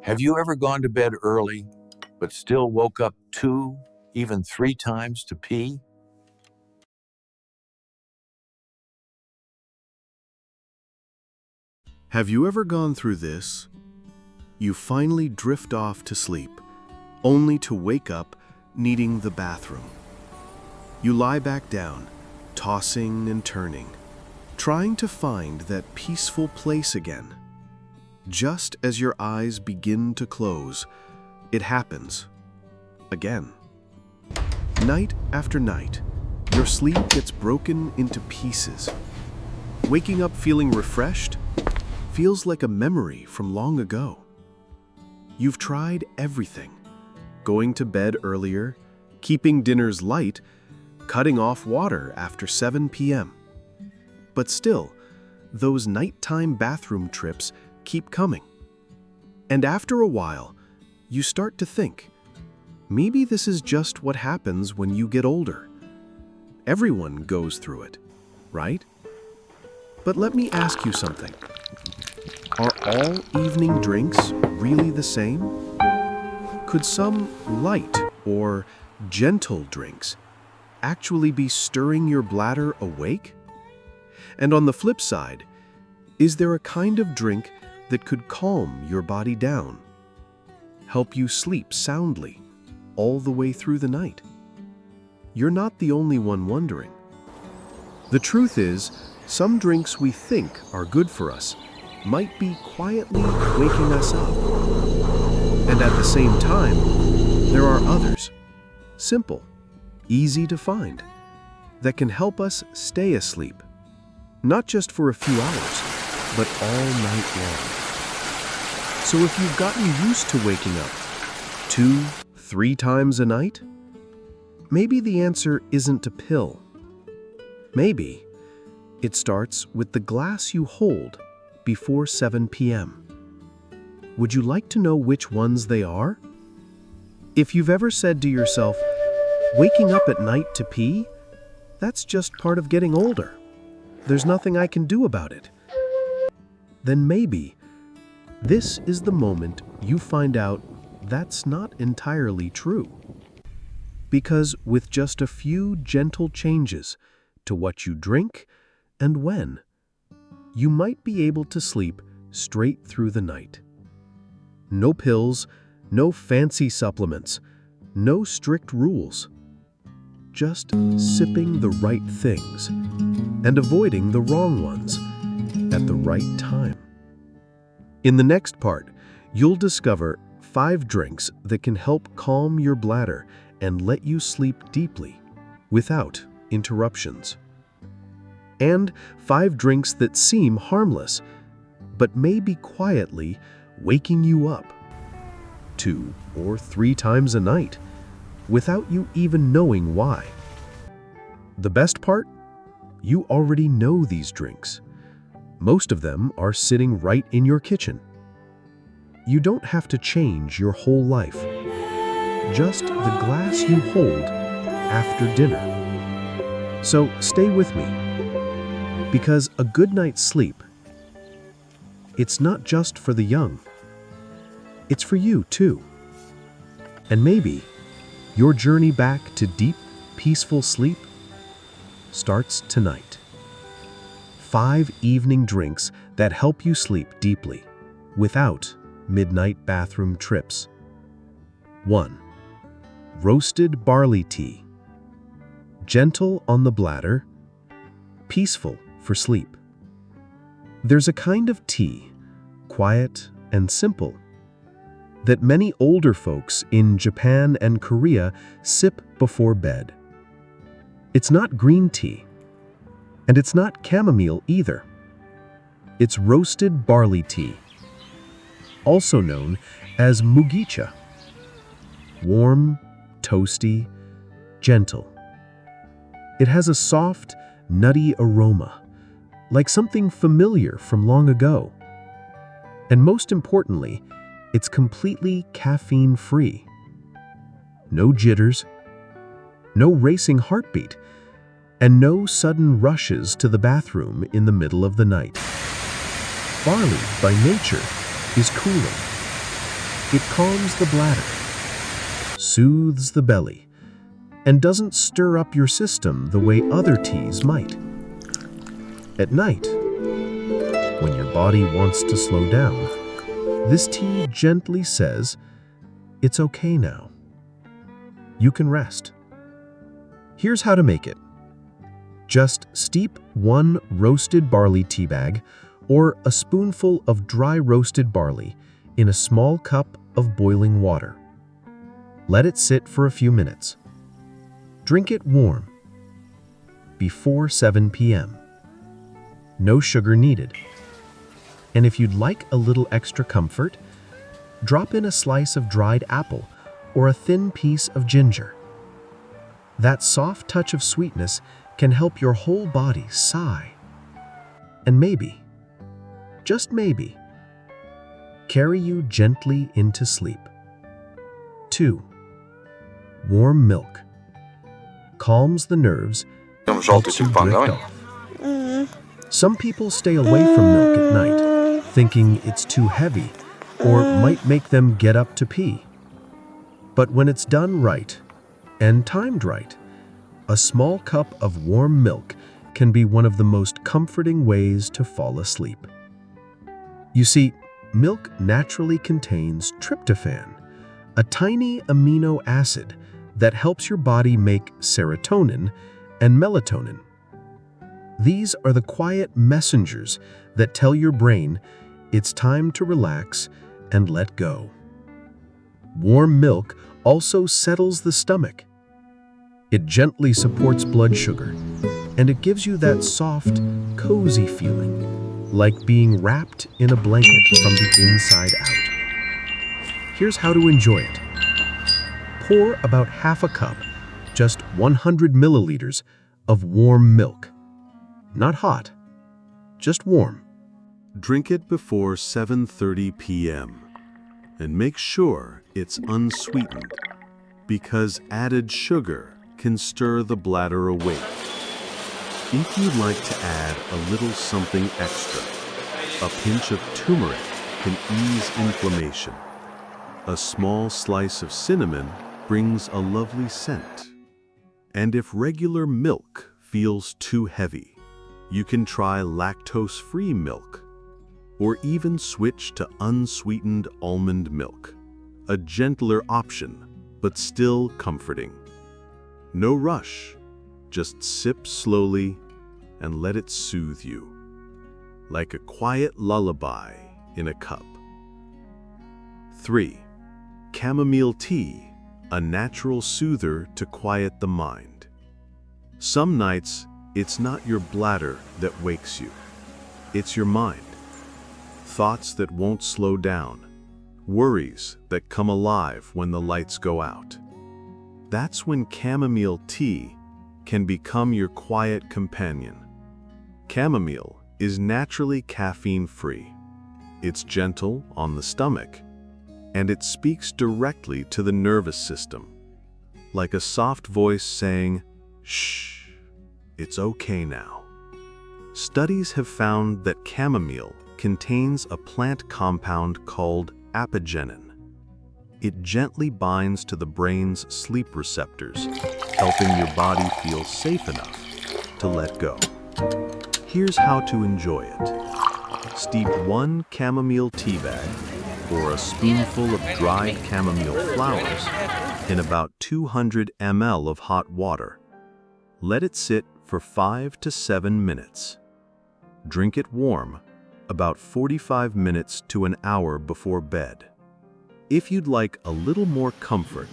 Have you ever gone to bed early, but still woke up 2, even 3 times to pee? Have you ever gone through this? You finally drift off to sleep, only to wake up needing the bathroom. You lie back down, tossing and turning, trying to find that peaceful place again. Just as your eyes begin to close, it happens again. Night after night, your sleep gets broken into pieces. Waking up feeling refreshed feels like a memory from long ago. You've tried everything: going to bed earlier, keeping dinners light, cutting off water after 7 p.m. But still, those nighttime bathroom trips keep coming. And after a while, you start to think, maybe this is just what happens when you get older. Everyone goes through it, right? But let me ask you something. Are all evening drinks really the same? Could some light or gentle drinks actually be stirring your bladder awake? And on the flip side, is there a kind of drink that could calm your body down, help you sleep soundly all the way through the night? You're not the only one wondering. The truth is, some drinks we think are good for us might be quietly waking us up. And at the same time, there are others, simple, easy to find, that can help us stay asleep, not just for a few hours, but all night long. So if you've gotten used to waking up 2, 3 times a night, maybe the answer isn't a pill. Maybe it starts with the glass you hold before 7 p.m. Would you like to know which ones they are? If you've ever said to yourself, waking up at night to pee, that's just part of getting older. There's nothing I can do about it. Then maybe this is the moment you find out that's not entirely true. Because with just a few gentle changes to what you drink and when, you might be able to sleep straight through the night. No pills, no fancy supplements, no strict rules. Just sipping the right things and avoiding the wrong ones at the right time. In the next part, you'll discover 5 drinks that can help calm your bladder and let you sleep deeply without interruptions. And 5 drinks that seem harmless, but may be quietly waking you up 2 or 3 times a night without you even knowing why. The best part? You already know these drinks. Most of them are sitting right in your kitchen. You don't have to change your whole life. Just the glass you hold after dinner. So stay with me, because a good night's sleep, it's not just for the young. It's for you too. And maybe your journey back to deep, peaceful sleep starts tonight. 5 evening drinks that help you sleep deeply without midnight bathroom trips. 1. Roasted barley tea. Gentle on the bladder, peaceful for sleep. There's a kind of tea, quiet and simple, that many older folks in Japan and Korea sip before bed. It's not green tea, and it's not chamomile either. It's roasted barley tea, also known as mugicha. Warm, toasty, gentle. It has a soft, nutty aroma, like something familiar from long ago. And most importantly, it's completely caffeine-free. No jitters, no racing heartbeat, and no sudden rushes to the bathroom in the middle of the night. Barley, by nature, is cooling. It calms the bladder, soothes the belly, and doesn't stir up your system the way other teas might. At night, when your body wants to slow down, this tea gently says, "It's okay now. You can rest." Here's how to make it. Just steep 1 roasted barley tea bag or a spoonful of dry roasted barley in a small cup of boiling water. Let it sit for a few minutes. Drink it warm, before 7 p.m. No sugar needed. And if you'd like a little extra comfort, drop in a slice of dried apple or a thin piece of ginger. That soft touch of sweetness can help your whole body sigh. And maybe, just maybe, carry you gently into sleep. 2. Warm milk. Calms the nerves, helps you drift off. Some people stay away from milk at night, thinking it's too heavy or might make them get up to pee. But when it's done right and timed right, a small cup of warm milk can be one of the most comforting ways to fall asleep. You see, milk naturally contains tryptophan, a tiny amino acid that helps your body make serotonin and melatonin. These are the quiet messengers that tell your brain it's time to relax and let go. Warm milk also settles the stomach. It gently supports blood sugar, and it gives you that soft, cozy feeling, like being wrapped in a blanket from the inside out. Here's how to enjoy it. Pour about half a cup, just 100 milliliters, of warm milk. Not hot, just warm. Drink it before 7:30 p.m. and make sure it's unsweetened, because added sugar can stir the bladder awake. If you'd like to add a little something extra, a pinch of turmeric can ease inflammation. A small slice of cinnamon brings a lovely scent. And if regular milk feels too heavy, you can try lactose-free milk, or even switch to unsweetened almond milk, a gentler option, but still comforting. No rush, just sip slowly and let it soothe you, like a quiet lullaby in a cup. 3. Chamomile tea, a natural soother to quiet the mind. Some nights, it's not your bladder that wakes you, it's your mind. Thoughts that won't slow down, worries that come alive when the lights go out. That's when chamomile tea can become your quiet companion. Chamomile is naturally caffeine-free. It's gentle on the stomach, and it speaks directly to the nervous system, like a soft voice saying, "Shh, it's okay now." Studies have found that chamomile contains a plant compound called apigenin. It gently binds to the brain's sleep receptors, helping your body feel safe enough to let go. Here's how to enjoy it. Steep 1 chamomile tea bag or a spoonful of dried chamomile flowers in about 200 ml of hot water. Let it sit for 5 to 7 minutes. Drink it warm, about 45 minutes to an hour before bed. If you'd like a little more comfort,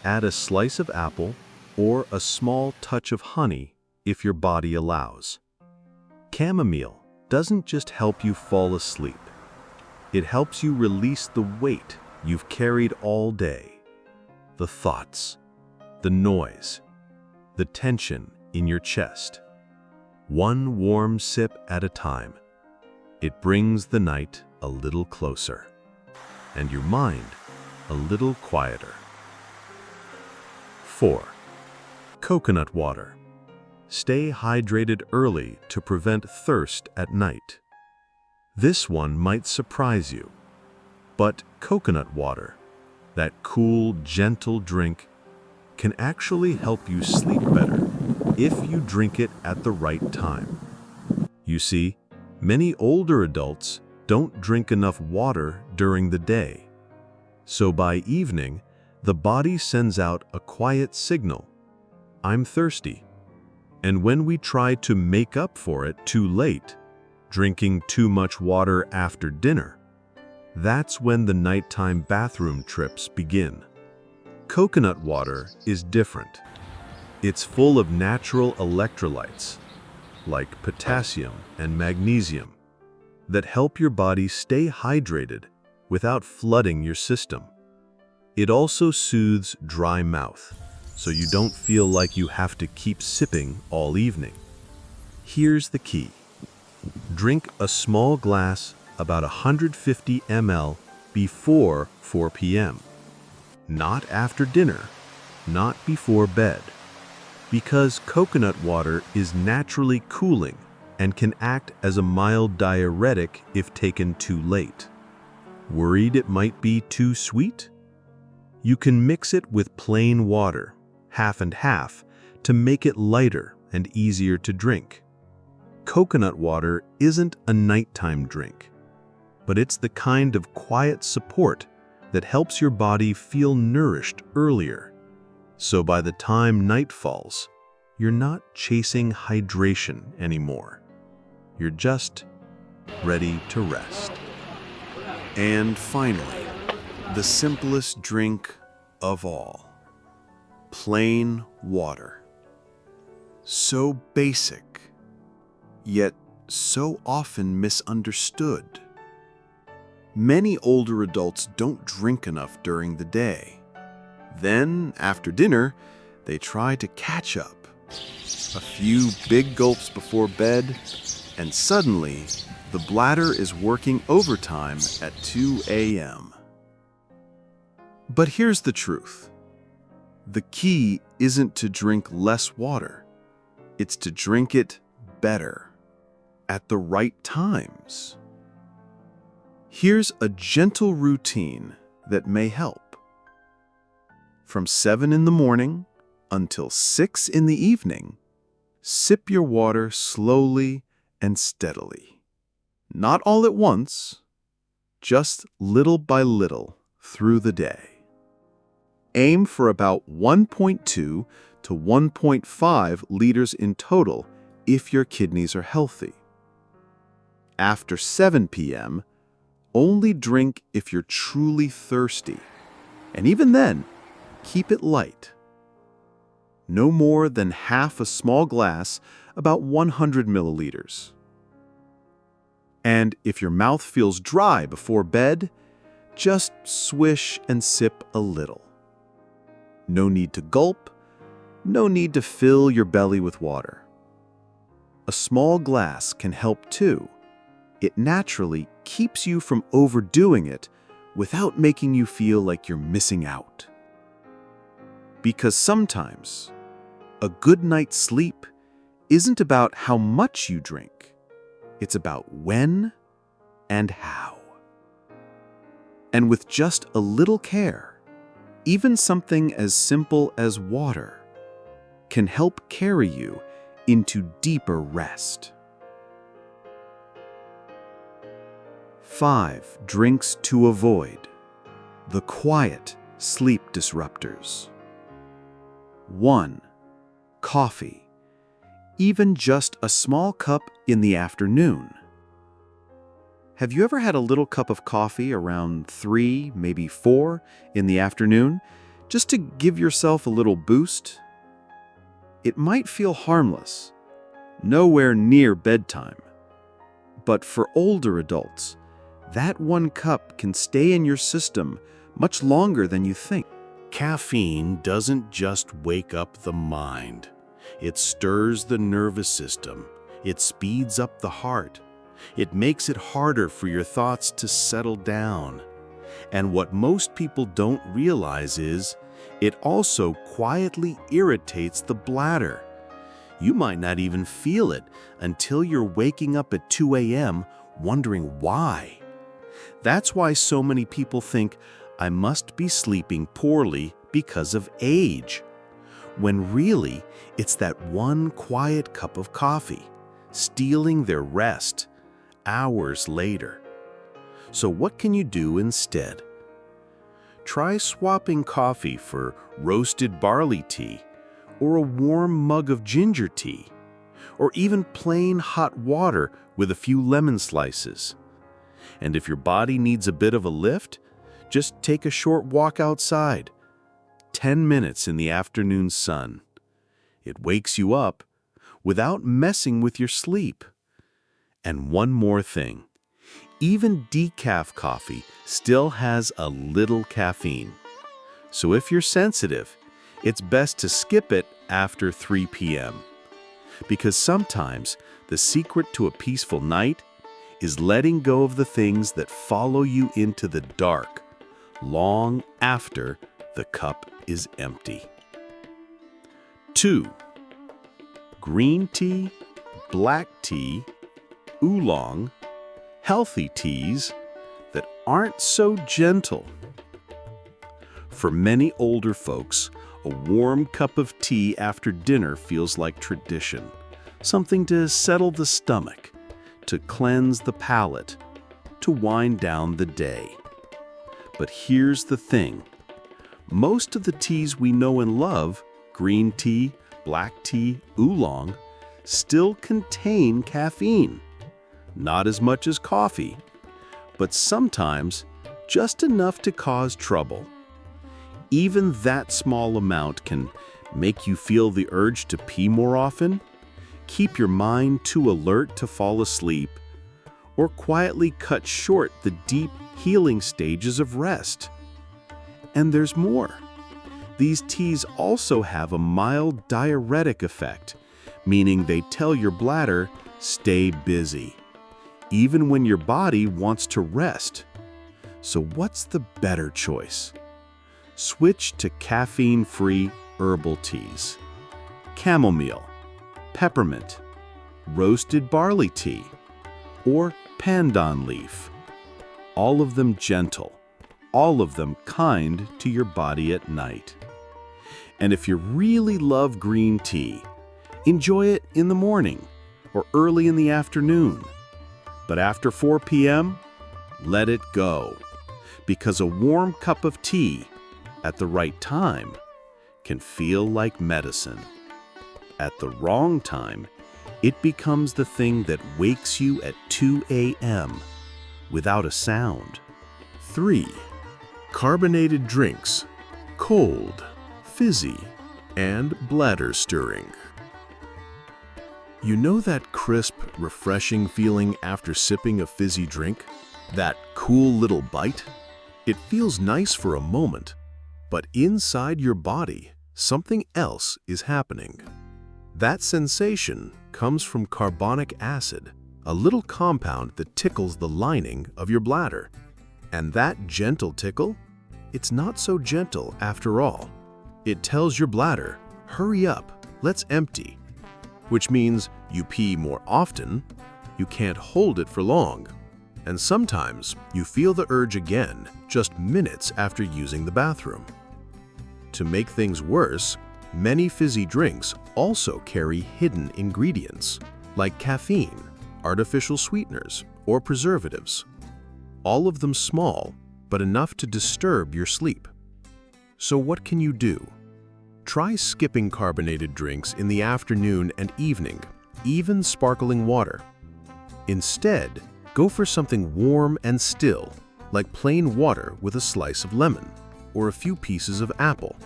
add a slice of apple or a small touch of honey if your body allows. Chamomile doesn't just help you fall asleep. It helps you release the weight you've carried all day. The thoughts, the noise, the tension in your chest. One warm sip at a time. It brings the night a little closer, and your mind a little quieter. 4. Coconut water. Stay hydrated early to prevent thirst at night. This one might surprise you, But coconut water, that cool, gentle drink, can actually help you sleep better if you drink it at the right time. You see, many older adults don't drink enough water during the day. So by evening, the body sends out a quiet signal, "I'm thirsty." And when we try to make up for it too late, drinking too much water after dinner, that's when the nighttime bathroom trips begin. Coconut water is different. It's full of natural electrolytes, like potassium and magnesium, that help your body stay hydrated without flooding your system. It also soothes dry mouth, so you don't feel like you have to keep sipping all evening. Here's the key. Drink a small glass about 150 ml before 4 p.m. Not after dinner, not before bed, because coconut water is naturally cooling and can act as a mild diuretic if taken too late. Worried it might be too sweet? You can mix it with plain water, half and half, to make it lighter and easier to drink. Coconut water isn't a nighttime drink, but it's the kind of quiet support that helps your body feel nourished earlier. So by the time night falls, you're not chasing hydration anymore. You're just ready to rest. And finally, the simplest drink of all. Plain water. So basic, yet so often misunderstood. Many older adults don't drink enough during the day. Then, after dinner, they try to catch up. A few big gulps before bed, and suddenly, the bladder is working overtime at 2 a.m. But here's the truth. The key isn't to drink less water. It's to drink it better, at the right times. Here's a gentle routine that may help. From 7 in the morning until 6 in the evening, sip your water slowly and steadily. Not all at once, just little by little through the day. Aim for about 1.2 to 1.5 liters in total if your kidneys are healthy. After 7 p.m., only drink if you're truly thirsty, and even then, keep it light. No more than half a small glass, about 100 milliliters. And if your mouth feels dry before bed, just swish and sip a little. No need to gulp, no need to fill your belly with water. A small glass can help too. It naturally keeps you from overdoing it without making you feel like you're missing out. Because sometimes, a good night's sleep isn't about how much you drink. It's about when and how. And with just a little care, even something as simple as water can help carry you into deeper rest. 5 drinks to avoid. The quiet sleep disruptors. 1. Coffee. Even just a small cup in the afternoon. Have you ever had a little cup of coffee around 3, maybe 4 in the afternoon, just to give yourself a little boost? It might feel harmless, nowhere near bedtime. But for older adults, that 1 cup can stay in your system much longer than you think. Caffeine doesn't just wake up the mind. It stirs the nervous system. It speeds up the heart. It makes it harder for your thoughts to settle down. And what most people don't realize is, it also quietly irritates the bladder. You might not even feel it until you're waking up at 2 a.m. wondering why. That's why so many people think, I must be sleeping poorly because of age. When really, it's that one quiet cup of coffee, stealing their rest hours later. So what can you do instead? Try swapping coffee for roasted barley tea, or a warm mug of ginger tea, or even plain hot water with a few lemon slices. And if your body needs a bit of a lift, just take a short walk outside. 10 minutes in the afternoon sun. It wakes you up without messing with your sleep. And one more thing. Even decaf coffee still has a little caffeine. So if you're sensitive, it's best to skip it after 3 p.m. Because sometimes the secret to a peaceful night is letting go of the things that follow you into the dark, long after the cup is empty. 2. Green tea, black tea, oolong, healthy teas that aren't so gentle. For many older folks, a warm cup of tea after dinner feels like tradition, something to settle the stomach, to cleanse the palate, to wind down the day. But here's the thing. Most of the teas we know and love, green tea, black tea, oolong, still contain caffeine. Not as much as coffee, but sometimes just enough to cause trouble. Even that small amount can make you feel the urge to pee more often, keep your mind too alert to fall asleep, or quietly cut short the deep healing stages of rest. And there's more. These teas also have a mild diuretic effect, meaning they tell your bladder, stay busy, even when your body wants to rest. So what's the better choice? Switch to caffeine-free herbal teas. Chamomile, peppermint, roasted barley tea, or pandan leaf. All of them gentle, all of them kind to your body at night. And if you really love green tea, enjoy it in the morning or early in the afternoon. But after 4 p.m., let it go, because a warm cup of tea at the right time can feel like medicine. At the wrong time, it becomes the thing that wakes you at 2 a.m. without a sound. 3. Carbonated drinks, cold, fizzy, and bladder stirring. You know that crisp, refreshing feeling after sipping a fizzy drink? That cool little bite? It feels nice for a moment, but inside your body, something else is happening. That sensation comes from carbonic acid, a little compound that tickles the lining of your bladder. And that gentle tickle? It's not so gentle after all. It tells your bladder, hurry up, let's empty. Which means you pee more often, you can't hold it for long, and sometimes you feel the urge again just minutes after using the bathroom. To make things worse, many fizzy drinks also carry hidden ingredients, like caffeine, artificial sweeteners, or preservatives. All of them small, but enough to disturb your sleep. So what can you do? Try skipping carbonated drinks in the afternoon and evening, even sparkling water. Instead, go for something warm and still, like plain water with a slice of lemon, or a few pieces of apple.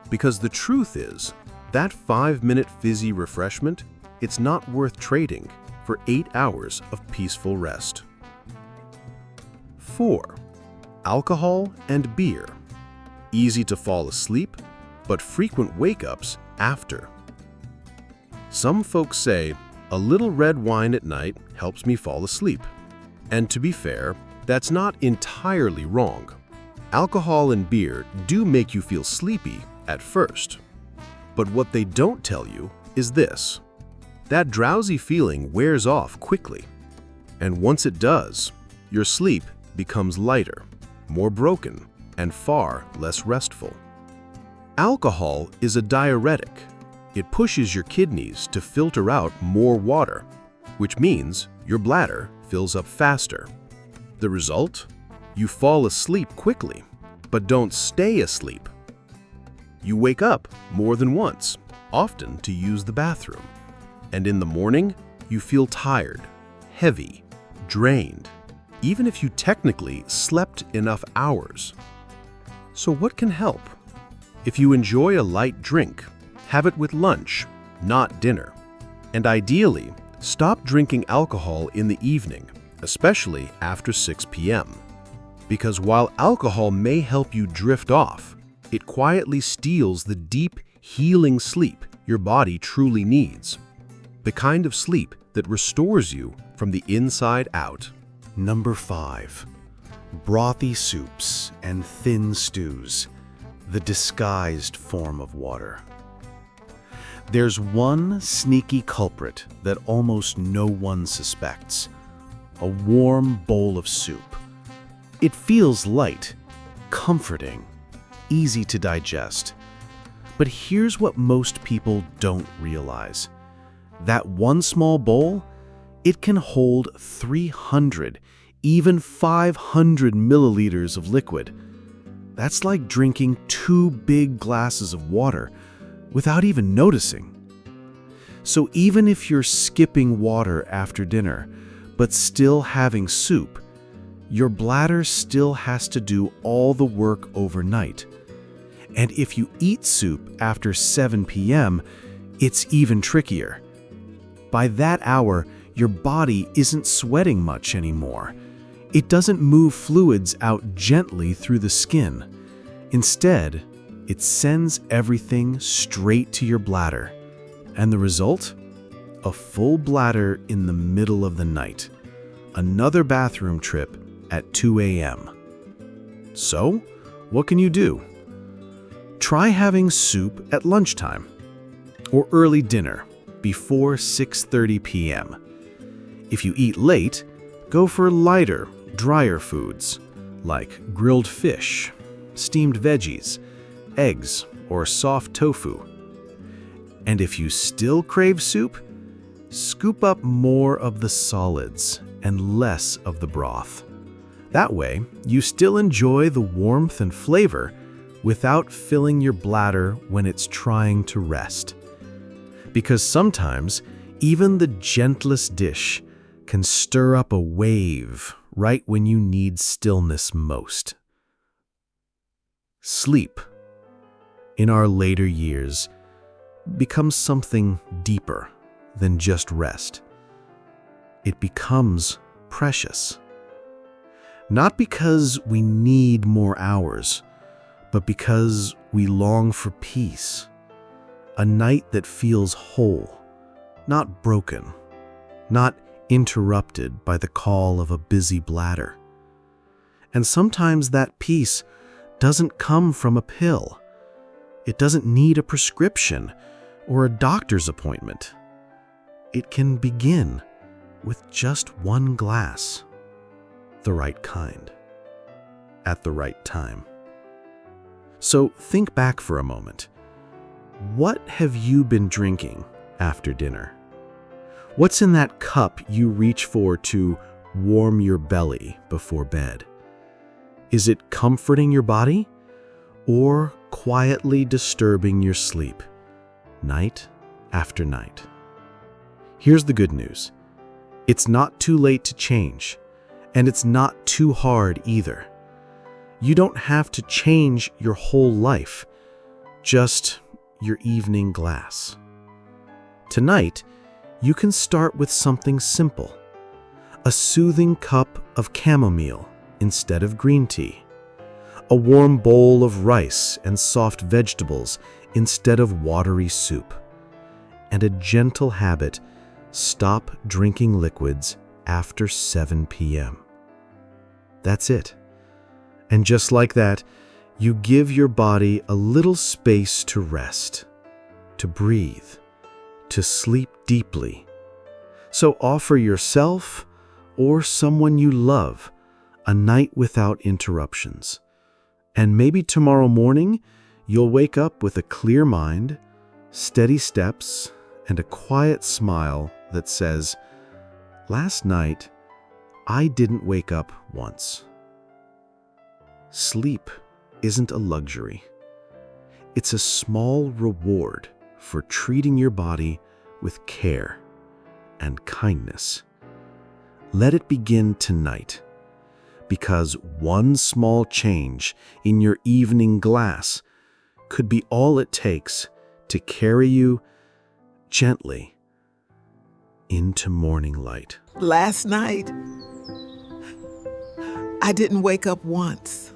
Because the truth is, that 5-minute fizzy refreshment, it's not worth trading for 8 hours of peaceful rest. 4. Alcohol and beer. Easy to fall asleep, but frequent wake-ups after. Some folks say, a little red wine at night helps me fall asleep. And to be fair, that's not entirely wrong. Alcohol and beer do make you feel sleepy at first. But what they don't tell you is this. That drowsy feeling wears off quickly. And once it does, your sleep becomes lighter, more broken, and far less restful. Alcohol is a diuretic. It pushes your kidneys to filter out more water, which means your bladder fills up faster. The result? You fall asleep quickly, but don't stay asleep. You wake up more than once, often to use the bathroom. And in the morning, you feel tired, heavy, drained, even if you technically slept enough hours. So what can help? If you enjoy a light drink, have it with lunch, not dinner. And ideally, stop drinking alcohol in the evening, especially after 6 p.m. Because while alcohol may help you drift off, it quietly steals the deep, healing sleep your body truly needs. The kind of sleep that restores you from the inside out. Number 5. Brothy soups and thin stews, the disguised form of water. There's one sneaky culprit that almost no one suspects: a warm bowl of soup. It feels light, comforting, easy to digest. But here's what most people don't realize. That one small bowl, it can hold 300, even 500 milliliters of liquid. That's like drinking 2 big glasses of water without even noticing. So even if you're skipping water after dinner, but still having soup, your bladder still has to do all the work overnight. And if you eat soup after 7 p.m., it's even trickier. By that hour, your body isn't sweating much anymore. It doesn't move fluids out gently through the skin. Instead, it sends everything straight to your bladder. And the result? A full bladder in the middle of the night. Another bathroom trip at 2 a.m. So, what can you do? Try having soup at lunchtime or early dinner before 6:30 p.m. If you eat late, go for lighter, drier foods like grilled fish, steamed veggies, eggs, or soft tofu. And if you still crave soup, scoop up more of the solids and less of the broth. That way, you still enjoy the warmth and flavor without filling your bladder when it's trying to rest. Because sometimes, even the gentlest dish can stir up a wave right when you need stillness most. Sleep, in our later years, becomes something deeper than just rest. It becomes precious. Not because we need more hours, but because we long for peace. A night that feels whole, not broken, not interrupted by the call of a busy bladder. And sometimes that peace doesn't come from a pill. It doesn't need a prescription or a doctor's appointment. It can begin with just one glass, the right kind, at the right time. So think back for a moment. What have you been drinking after dinner? What's in that cup you reach for to warm your belly before bed? Is it comforting your body or quietly disturbing your sleep, night after night? Here's the good news. It's not too late to change, and it's not too hard either. You don't have to change your whole life, just your evening glass. Tonight, you can start with something simple. A soothing cup of chamomile instead of green tea. A warm bowl of rice and soft vegetables instead of watery soup. And a gentle habit: stop drinking liquids after 7 p.m. That's it. And just like that, you give your body a little space to rest, to breathe, to sleep deeply. So offer yourself or someone you love a night without interruptions. And maybe tomorrow morning, you'll wake up with a clear mind, steady steps, and a quiet smile that says, "Last night, I didn't wake up once." Sleep isn't a luxury. It's a small reward for treating your body with care and kindness. Let it begin tonight, because one small change in your evening glass could be all it takes to carry you gently into morning light. Last night, I didn't wake up once.